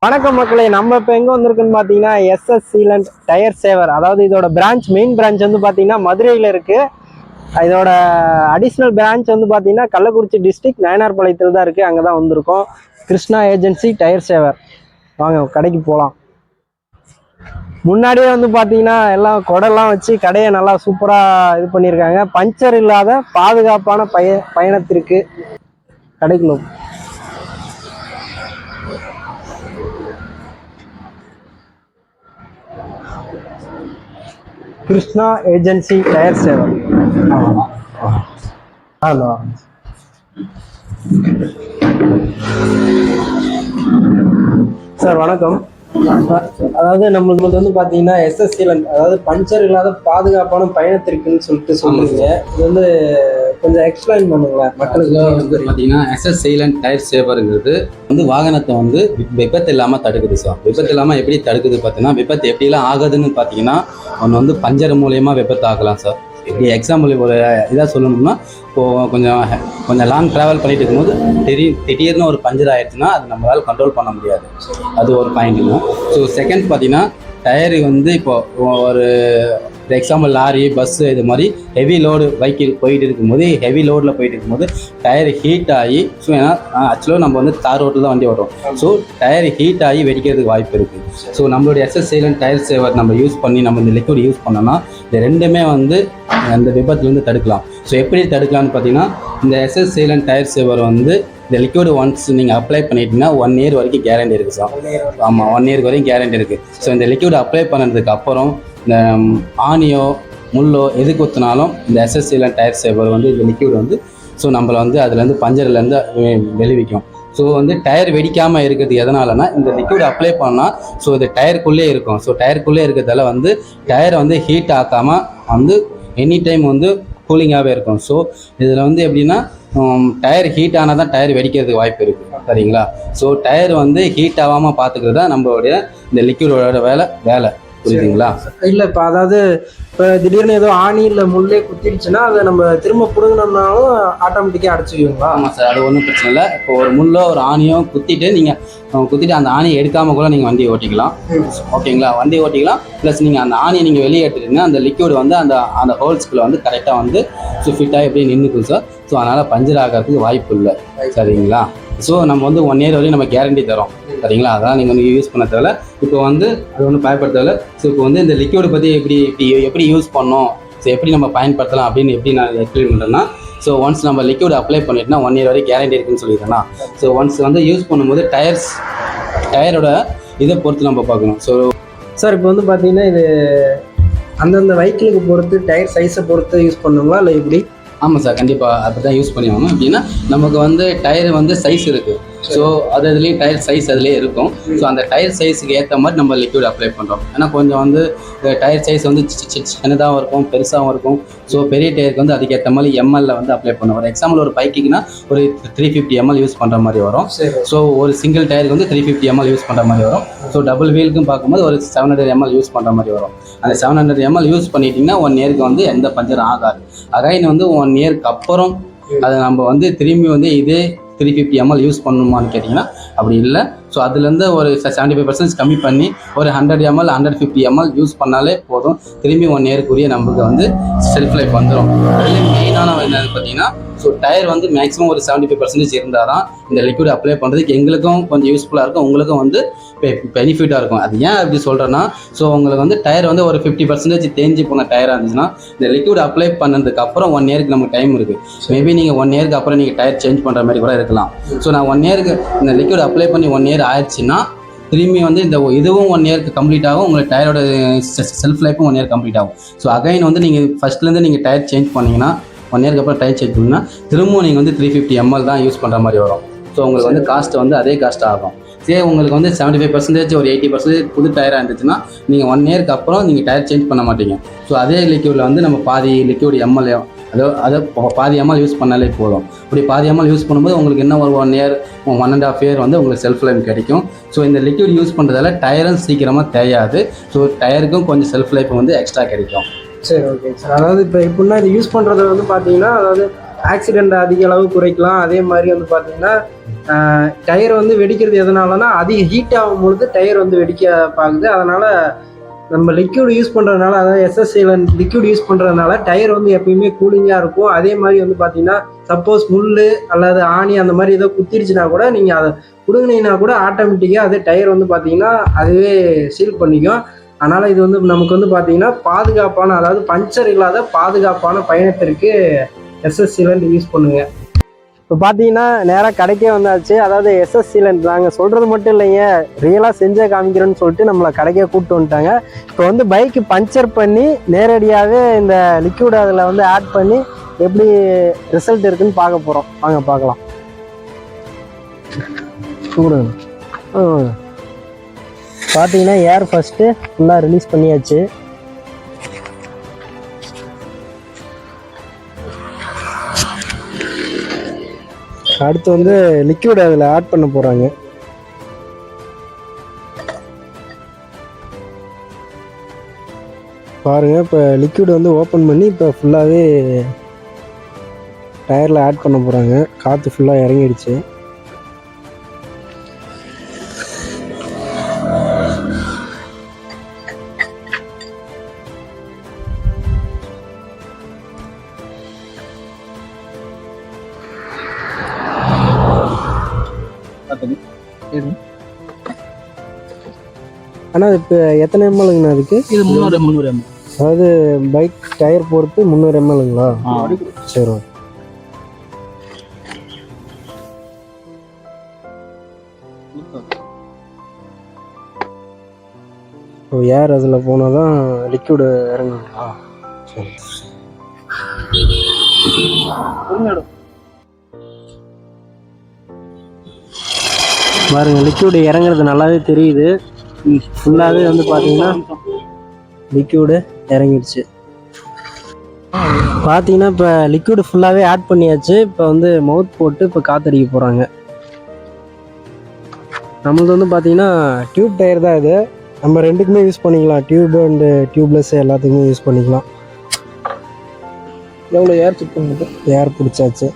வணக்கம் மக்களே, நம்ம இப்போ எங்கே வந்திருக்குன்னு பார்த்தீங்கன்னா எஸ்எஸ் சீலண்ட் டயர் சேவர். அதாவது இதோட மெயின் பிரான்ச் வந்து பார்த்தீங்கன்னா மதுரையில் இருக்குது. இதோட அடிஷ்னல் பிரான்ச் வந்து பார்த்தீங்கன்னா கள்ளக்குறிச்சி டிஸ்ட்ரிக்ட் நயனார்பாளையத்தில் தான் இருக்குது. அங்கே தான் வந்திருக்கோம். கிருஷ்ணா ஏஜென்சி டயர் சேவர். வாங்க கடைக்கு போகலாம். முன்னாடியே வந்து பார்த்தீங்கன்னா எல்லாம் கொடைலாம் வச்சு கடையை நல்லா சூப்பராக இது பண்ணியிருக்காங்க. பஞ்சர் இல்லாத பாதுகாப்பான பயணத்திற்கு கடைக்குள்ள கிருஷ்ணா ஏஜென்சி டயர் சேவர். ஹலோ சார், வணக்கம். அதாவது நம்மளுக்கு வந்து பார்த்தீங்கன்னா எஸ்எஸ் சீலண்ட், அதாவது பஞ்சர் இல்லாத பாதுகாப்பான பயணத்திற்குன்னு சொல்லுங்க. இது வந்து கொஞ்சம் எக்ஸ்பிளைன் பண்ணுங்களேன் மக்களுக்கு. வந்து பார்த்தீங்கன்னா எஸ்எஸ் சீலண்ட் டயர் சேவருங்கிறது வந்து வாகனத்தை வந்து விபத்து இல்லாமல் தடுக்குது சார். விபத்து இல்லாமல் எப்படி தடுக்குது பார்த்தீங்கன்னா, விபத்து எப்படிலாம் ஆகுதுன்னு பார்த்தீங்கன்னா, ஒன்று வந்து பஞ்சர் மூலயமா விபத்து ஆகலாம் சார். இப்படி எக்ஸாம்பிள் ஒரு இதாக சொல்லணும்னா, இப்போது கொஞ்சம் லாங் ட்ராவல் பண்ணிட்டு இருக்கும்போது திடீர்னு ஒரு பஞ்சர் ஆயிடுச்சுன்னா அது நம்மளால் கண்ட்ரோல் பண்ண முடியாது. அது ஒரு பாயிண்ட்டுங்க. ஸோ செகண்ட் பார்த்தீங்கன்னா, டயரு வந்து இப்போ ஒரு எக்ஸாம்பிள் லாரி, பஸ்ஸு, இது மாதிரி ஹெவி லோடு பைக்கில் போயிட்டு இருக்கும்போது, ஹெவி லோடில் போயிட்டு இருக்கும்போது டயர் ஹீட் ஆகி, ஸோ ஏன்னா ஆக்சுவலாக நம்ம வந்து தார் ரோட்டில் தான் வண்டி வரும். ஸோ டயர் ஹீட் ஆகி வெடிக்கிறதுக்கு வாய்ப்பு இருக்குது. ஸோ நம்மளுடைய எஸ்எஸ் சீலண்ட் டயர் சேவர் நம்ம யூஸ் பண்ணி நம்ம இந்த லிக்விட் யூஸ் பண்ணோம்னா இந்த ரெண்டுமே வந்து அந்த விபத்துலேருந்து தடுக்கலாம். ஸோ எப்படி தடுக்கலாம்னு பார்த்தீங்கன்னா, இந்த எஸ்எஸ் சீலண்ட் டயர் சேவர் வந்து இந்த லிக்விட் ஒன்ஸ் நீங்கள் அப்ளை பண்ணிட்டீங்கன்னா 1 இயர் வரைக்கும் கேரண்டி இருக்குது சார். ஆமாம், 1 இயருக்கு வரைக்கும் கேரண்டி இருக்குது. ஸோ இந்த லிக்விட் அப்ளை பண்ணதுக்கு அப்புறம் இந்த ஆணியோ முள்ளோ எது குத்தினாலும் இந்த எஸ்எஸ் சீலண்ட் டயர் சேவர் வந்து இந்த லிக்விட் வந்து ஸோ நம்மளை வந்து அதுலேருந்து பஞ்சர்லேருந்து வெளிவிக்கும். ஸோ வந்து டயர் வெடிக்காமல் இருக்கிறது எதனாலனா, இந்த லிக்விட் அப்ளை பண்ணால் ஸோ இது டயருக்குள்ளே இருக்கும். ஸோ டயருக்குள்ளே இருக்கிறதால வந்து டயரை வந்து ஹீட் ஆக்காமல் வந்து எனி டைம் வந்து கூலிங்காகவே இருக்கும். ஸோ இதில் வந்து எப்படின்னா, டயர் ஹீட் ஆனால் தான் டயர் வெடிக்கிறதுக்கு வாய்ப்பு இருக்குது, சரிங்களா? ஸோ டயர் வந்து ஹீட் ஆகாமல் பார்த்துக்கிறது தான் நம்மளுடைய இந்த லிக்விடோட வேலை. புரியுதுங்களா? இல்லை, இப்போ அதாவது இப்போ திடீர்னு ஏதோ ஆணி இல்லை முள்ளே குத்திடுச்சுன்னா அதை நம்ம திரும்ப பிடுங்கினோம்னாலும் ஆட்டோமேட்டிக்காக அடைச்சிக்குவீங்களா? ஆமாம் சார், அது ஒன்றும் பிரச்சனை இல்லை. இப்போ ஒரு முள்ளோ ஒரு ஆணியோ குத்திட்டு அந்த ஆணியை எடுக்காமல் கூட நீங்கள் வண்டியை ஓட்டிக்கலாம். ஓகேங்களா? வண்டி ஓட்டிக்கலாம். ப்ளஸ் நீங்கள் அந்த ஆணியை நீங்கள் வெளியே எடுத்துட்டீங்கன்னா அந்த லிக்விட் வந்து அந்த ஹோல்ஸ்குள்ளே வந்து கரெக்டாக வந்து ஃபிட்டாக எப்படி நின்றுக்கும் சார். ஸோ அதனால் பஞ்சர் ஆகிறதுக்கு வாய்ப்பு இல்லை, சரிங்களா? ஸோ நம்ம வந்து 1 இயர் வரையும் நம்ம கேரண்டி தரோம், சரிங்களா? அதெல்லாம் நீங்கள் வந்து யூஸ் பண்ண தேவை. இப்போ வந்து அது ஒன்றும் பயன்படுத்த தேவை. ஸோ இப்போ வந்து இந்த லிக்விட் பற்றி எப்படி யூஸ் பண்ணோம், ஸோ எப்படி நம்ம பயன்படுத்தலாம் அப்படின்னு எப்படி நான் எக்ஸ்பிளைன் பண்ணுறேன்னா, ஸோ ஒன்ஸ் நம்ம லிக்விட் அப்ளை பண்ணிட்டோம்னா 1 இயர் வரைக்கும் கேரண்டி இருக்குன்னு சொல்லியிருக்கேன்னா, ஸோ ஒன்ஸ் வந்து யூஸ் பண்ணும்போது டயரோட இதை பொறுத்து நம்ம பார்க்கணும். ஸோ சார், இப்போ வந்து பார்த்தீங்கன்னா இது அந்தந்த வெஹிக்கிளுக்கு பொறுத்து டயர் சைஸை பொறுத்து யூஸ் பண்ணுங்களா இல்லை எப்படி? ஆமாம் சார், கண்டிப்பாக அப்படி தான் யூஸ் பண்ணியாகணும். அப்படின்னா நமக்கு வந்து டயர் வந்து சைஸ் இருக்குது. ஸோ அதுலேயும் டயர் சைஸ் அதுலேயே இருக்கும். ஸோ அந்த டயர் சைஸுக்கு ஏற்ற மாதிரி நம்ம லிக்விட் அப்ளை பண்ணுறோம். ஏன்னா கொஞ்சம் வந்து டயர் சைஸ் வந்து சின்னதாகவும் இருக்கும், பெருசாகவும் இருக்கும். ஸோ பெரிய டயருக்கு வந்து அதுக்கேற்ற மாதிரி எம்எல்ல வந்து அப்ளை பண்ணுவோம். ஒரு எக்ஸாம்பிள் ஒரு பைக்குன்னா ஒரு 350 ml யூஸ் பண்ணுற மாதிரி வரும். ஸோ ஒரு சிங்கிள் டயருக்கு வந்து 350 ml யூஸ் பண்ணுற மாதிரி வரும். ஸோ டபுள் வீலுக்கும் பார்க்கும்போது ஒரு 700 ml யூஸ் பண்ணுற மாதிரி வரும். அந்த 700 ml யூஸ் பண்ணிட்டீங்கன்னா 1 இயருக்கு வந்து எந்த பஞ்சரும் ஆகாது. அகைன் வந்து 1 இயருக்கு அப்புறம் அதை நம்ம வந்து திரும்பி வந்து இதே 350 ml யூஸ் பண்ணணுமான்னு கேட்டிங்கன்னா அப்படி இல்லை. ஸோ அதுலேருந்து ஒரு 75% கம்மி பண்ணி ஒரு 100 ml 150 ml யூஸ் பண்ணாலே போதும். திரும்பி 1 இயருக்குரிய நமக்கு வந்து செல்ஃப் லைஃப் வந்துடும். அதில் மெயினான என்னன்னு பார்த்தீங்கன்னா, ஸோ டயர் வந்து மேக்ஸிமம் ஒரு 75% இருந்தால் தான் இந்த லிக்விட் அப்ளை பண்ணுறதுக்கு எங்களுக்கும் கொஞ்சம் யூஸ்ஃபுல்லாக இருக்கும், உங்களுக்கும் வந்து பெனிஃபிட்டாக இருக்கும். அது ஏன் அப்படி சொல்கிறேன்னா, ஸோ உங்களுக்கு வந்து டயர் வந்து ஒரு 50% தேஞ்சு போன டயராக இருந்துச்சுன்னா இந்த லிக்விட் அப்ளை பண்ணதுக்கு அப்புறம் 1 இயருக்கு நமக்கு டைம் இருக்குது. மேபி நீங்கள் 1 இயருக்கு அப்புறம் நீங்கள் டயர் சேஞ்ச் பண்ணுற மாதிரி கூட இருக்கலாம். ஸோ நான் 1 இயருக்கு இந்த லிக்விட் அப்ளை பண்ணி 1 இயர் ஆயிடுச்சுன்னா திரும்பி வந்து இந்த இதுவும் 1 இயருக்கு கம்ப்ளீட் ஆகும். உங்களுக்கு டயரோட செல்ஃப் லைஃப்பும் 1 இயர் கம்ப்ளீட் ஆகும். ஸோ அகைன் வந்து நீங்கள் ஃபஸ்ட்லேருந்து நீங்கள் டயர் சேஞ்ச் பண்ணிங்கன்னா 1 இயருக்கு அப்புறம் டயர் சேஞ்ச் பண்ணிங்கன்னா திரும்பவும் நீங்கள் வந்து 350 ml தான் யூஸ் பண்ணுற மாதிரி வரும். ஸோ உங்களுக்கு வந்து காஸ்ட் வந்து அதே காஸ்ட் ஆகும். சரி, உங்களுக்கு வந்து 75% ஒரு 80% புது டயராக இருந்துச்சுன்னா நீங்கள் 1 இயருக்கு அப்புறம் நீங்கள் டயர் சேஞ்ச் பண்ண மாட்டீங்க. ஸோ அதே லிக்விடில் வந்து நம்ம பாதி லிக்விட் எம்எல் அதை பாதி ml யூஸ் பண்ணாலே போதும். இப்படி பாதி ml யூஸ் பண்ணும்போது உங்களுக்கு என்ன ஒரு 1 இயர் 1.5 இயர் வந்து உங்களுக்கு செல்ஃப் லைஃப் கிடைக்கும். ஸோ இந்த லிக்விட் யூஸ் பண்ணுறதால டயரும் சீக்கிரமாக தேயாது. ஸோ டயருக்கும் கொஞ்சம் செல்ஃப் லைஃப் வந்து எக்ஸ்ட்ரா கிடைக்கும். சரி, ஓகே சார். அதாவது இப்போ எப்படின்னா இது யூஸ் பண்ணுறது வந்து பார்த்தீங்கன்னா, அதாவது ஆக்சிடெண்ட் அதிக அளவு குறைக்கலாம். அதே மாதிரி வந்து பார்த்தீங்கன்னா டயர் வந்து வெடிக்கிறது எதனாலனா அதிக ஹீட் ஆகும் பொழுது டயர் வந்து வெடிக்க பார்க்குது. அதனால் நம்ம லிக்யூட் யூஸ் பண்ணுறதுனால, அதாவது எஸ்எஸ்சியில் லிக்யூட் யூஸ் பண்ணுறதுனால டயர் வந்து எப்பயுமே கூலிங்காக இருக்கும். அதே மாதிரி வந்து பார்த்தீங்கன்னா சப்போஸ் முள் அல்லது ஆணி அந்த மாதிரி ஏதோ குத்திருச்சுன்னா கூட நீங்கள் அதை பிடுங்கினீங்கன்னா கூட ஆட்டோமேட்டிக்காக அது டயர் வந்து பார்த்தீங்கன்னா அதுவே சீல் பண்ணிக்கும். அதனால் இது வந்து நமக்கு வந்து பார்த்தீங்கன்னா பாதுகாப்பான, அதாவது பஞ்சர் இல்லாத பாதுகாப்பான பயணத்திற்கு எஸ்எஸ் சீலண்ட் யூஸ் பண்ணுங்க. இப்போ பார்த்தீங்கன்னா நேராக கடைக்கே வந்தாச்சு. அதாவது எஸ்எஸ் சீலண்ட் நாங்கள் சொல்கிறது மட்டும் இல்லைங்க, ரியலாக செஞ்சே காமிக்கிறோன்னு சொல்லிட்டு நம்மளை கடைக்கே கூப்பிட்டு வந்துட்டாங்க. இப்போ வந்து பைக்கு பஞ்சர் பண்ணி நேரடியாகவே இந்த லிக்யூட் அதில் வந்து ஆட் பண்ணி எப்படி ரிசல்ட் இருக்குன்னு பார்க்க போகிறோம். வாங்க பார்க்கலாம். பார்த்தீங்கன்னா ஏர் ஃபஸ்ட்டு ஃபுல்லாக ரிலீஸ் பண்ணியாச்சு. அடுத்து வந்து லிக்விட் அதில் ஆட் பண்ண போகிறாங்க. பாருங்கள், இப்போ லிக்விட் வந்து ஓப்பன் பண்ணி இப்போ ஃபுல்லாகவே டயரில் ஆட் பண்ண போகிறாங்க. காற்று ஃபுல்லாக இறங்கிடுச்சு. ஆனால் இப்போ எத்தனை எம்எல்ங்கண்ணா அதுக்கு? இது 300 ml. அதாவது பைக் டயர் பொறுத்து 300 mlங்களா? சரி. ஏர் அதில் போனால் தான் லிக்விடு இறங்குங்களா? சரி. பாருங்க, லிக்விடு இறங்குறது நல்லாவே தெரியுது. ஃபுல்லாகவே வந்து பார்த்தீங்கன்னா லிக்விடு இறங்கிடுச்சு. பார்த்தீங்கன்னா இப்போ லிக்விடு ஃபுல்லாகவே ஆட் பண்ணியாச்சு. இப்போ வந்து மவுத் போட்டு இப்போ காற்றடிக்க போகிறாங்க. நம்மளது வந்து பார்த்தீங்கன்னா டியூப் டயர் தான் இது. நம்ம ரெண்டுக்குமே யூஸ் பண்ணிக்கலாம், டியூப் அண்டு டியூப்லெஸ் எல்லாத்துக்குமே யூஸ் பண்ணிக்கலாம். எவ்வளோ ஏர் செக் பண்ணிட்டு ஏர் பிடிச்சாச்சு.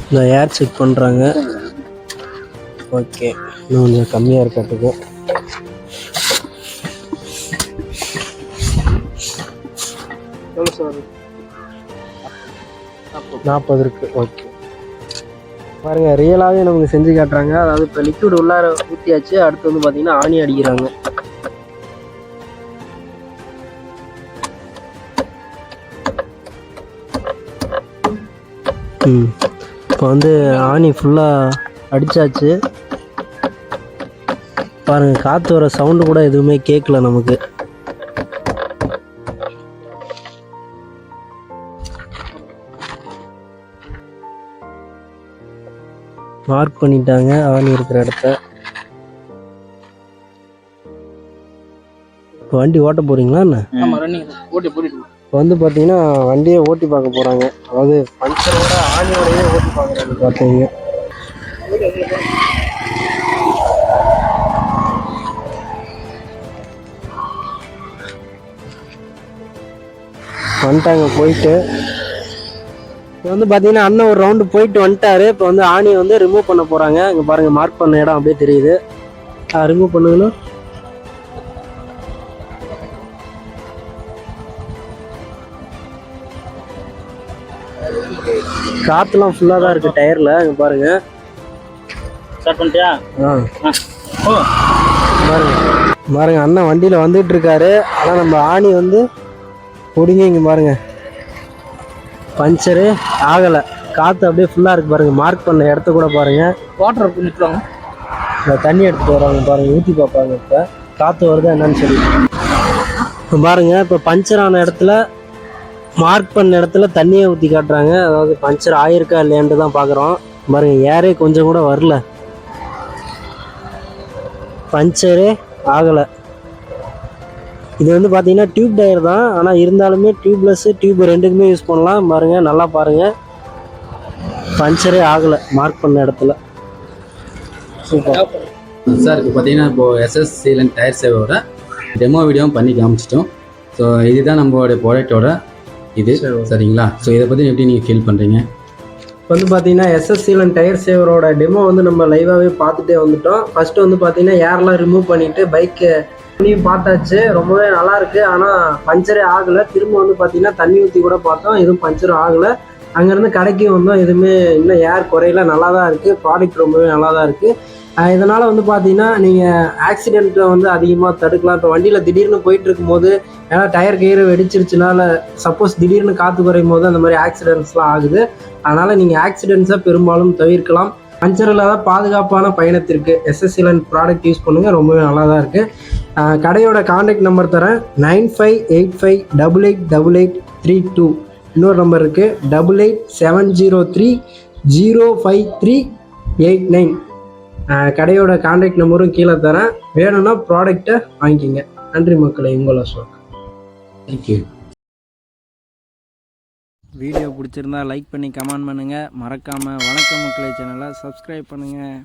இந்த ஏர் செக் பண்ணுறாங்க. ஓகே, இன்னும் கொஞ்சம் கம்மியாக இருக்கிறதுக்கு. எவ்வளோ சார்? 40 இருக்கு. ஓகே, பாருங்க, ரியலாகவே நமக்கு செஞ்சு காட்டுறாங்க. அதாவது இப்போ லிக்விட் உள்ளார ஊற்றியாச்சு. அடுத்து வந்து பார்த்தீங்கன்னா ஆணி அடிக்கிறாங்க. இப்போ வந்து ஆணி ஃபுல்லாக அடித்தாச்சு. பாருங்கள், காற்று வர சவுண்டு கூட எதுவுமே கேட்கல நமக்கு. மார்க் பண்ணிட்டாங்க ஆணி இருக்கிற இடத்த. இப்போ வண்டி ஓட்ட போகிறீங்களா என்ன? இப்போ வந்து பார்த்தீங்கன்னா வண்டியை ஓட்டி பார்க்க போகிறாங்க. அதாவது பஞ்சரோட ஆணியோடையே ஓட்டி பார்க்குறாங்க. பார்த்தீங்க, வந்துட்டாங்க போயிட்டு. இப்போ வந்து பார்த்தீங்கன்னா அண்ணன் ஒரு ரவுண்டு போயிட்டு வந்துட்டாரு. இப்போ வந்து ஆணியை வந்து ரிமூவ் பண்ண போகிறாங்க. இங்கே பாருங்கள், மார்க் பண்ண இடம் அப்படியே தெரியுது. ரிமூவ் பண்ணுங்கன்னா காற்றுலாம் ஃபுல்லாக தான் இருக்குது டயரில். இங்கே பாருங்கள். பாருங்க, அண்ணன் வண்டியில் வந்துட்டு இருக்காரு. ஆனால் நம்ம ஆணி வந்து பிடிங்க. இங்கே பாருங்க, பஞ்சரு ஆகலை. காற்று அப்படியே ஃபுல்லாக இருக்குது. பாருங்கள், மார்க் பண்ண இடத்த கூட பாருங்கள். வாட்டர் நிற்கிறாங்க, இந்த தண்ணி எடுத்துகிட்டு வராங்க. பாருங்கள், ஊற்றி பார்ப்பாங்க. இப்போ காற்று வருதா என்னன்னு சொல்லி. இப்போ பாருங்கள், இப்போ பஞ்சர் ஆன இடத்துல மார்க் பண்ண இடத்துல தண்ணியை ஊற்றி காட்டுறாங்க. அதாவது பஞ்சர் ஆயிருக்கா இல்லையான்ட்டு தான் பார்க்குறோம். பாருங்கள், ஏரே கொஞ்சம் கூட வரல, பஞ்சரே ஆகலை. இது வந்து பார்த்தீங்கன்னா டியூப் டயர் தான். ஆனால் இருந்தாலுமே டியூப்லெஸ் டியூப் ரெண்டுக்குமே யூஸ் பண்ணலாம். பாருங்கள், நல்லா பாருங்கள், பஞ்சரே ஆகலை மார்க் பண்ண இடத்துல. Super sir. இப்போ பார்த்தீங்கன்னா எஸ்எஸ் சீலண்ட் டயர் சேவோட டெமோ வீடியோவும் பண்ணி காமிச்சிட்டோம். ஸோ ஸோ இதுதான் நம்மளோட ப்ராடக்டோட இது சரிங்களா. ஸோ இதை பற்றி எப்படி நீங்கள் ஃபீல் பண்ணுறீங்க? இப்போ வந்து பார்த்தீங்கன்னா எஸ்எஸ் சீலன் டயர் சேவரோட டெமோ வந்து நம்ம லைவாகவே பார்த்துட்டே வந்துட்டோம். ஃபஸ்ட்டு வந்து பார்த்தீங்கன்னா ஏர்லாம் ரிமூவ் பண்ணிவிட்டு பைக்கு தண்ணியும் பார்த்தாச்சு, ரொம்பவே நல்லாயிருக்கு. ஆனால் பஞ்சரே ஆகலை. திரும்ப வந்து பார்த்தீங்கன்னா தண்ணி ஊற்றி கூட பார்த்தோம், எதுவும் பஞ்சரும் ஆகலை. அங்கேருந்து கடைக்கு வந்தோம், எதுவுமே இன்னும் ஏர் குறையில, நல்லா தான் இருக்குது. ப்ராடக்ட் ரொம்பவே நல்லா தான் இருக்குது. இதனால் வந்து பார்த்தீங்கன்னா நீங்கள் ஆக்சிடெண்ட்டை வந்து அதிகமாக தடுக்கலாம். இப்போ வண்டியில் திடீர்னு போயிட்டு இருக்கும்போது ஏன்னா டயர் கயிறு வெடிச்சிருச்சுனால சப்போஸ் திடீர்னு காற்று குறையும் போது அந்த மாதிரி ஆக்சிடென்ட்ஸ்லாம் ஆகுது. அதனால் நீங்கள் ஆக்சிடென்ட்ஸை பெரும்பாலும் தவிர்க்கலாம். பஞ்சர் இல்லாத பாதுகாப்பான பயணத்திற்கு எஸ்எஸ் சீலன் ப்ராடக்ட் யூஸ் பண்ணுங்கள், ரொம்பவே நல்லா தான் இருக்குது. கடையோட கான்டாக்ட் நம்பர் தரேன், 9585888832. இன்னொரு நம்பர் இருக்குது 8870305389. கடையோட கான்டாக்ட் நம்பரும் கீழே தரேன், வேணும்னா ப்ராடக்டை வாங்கிக்கிங்க. நன்றி மக்களை, உங்களை அசோக். தேங்க்யூ. வீடியோ பிடிச்சிருந்தா லைக் பண்ணி கமெண்ட் பண்ணுங்கள். மறக்காமல் வணக்கம் மக்களை சேனலை சப்ஸ்கிரைப் பண்ணுங்கள்.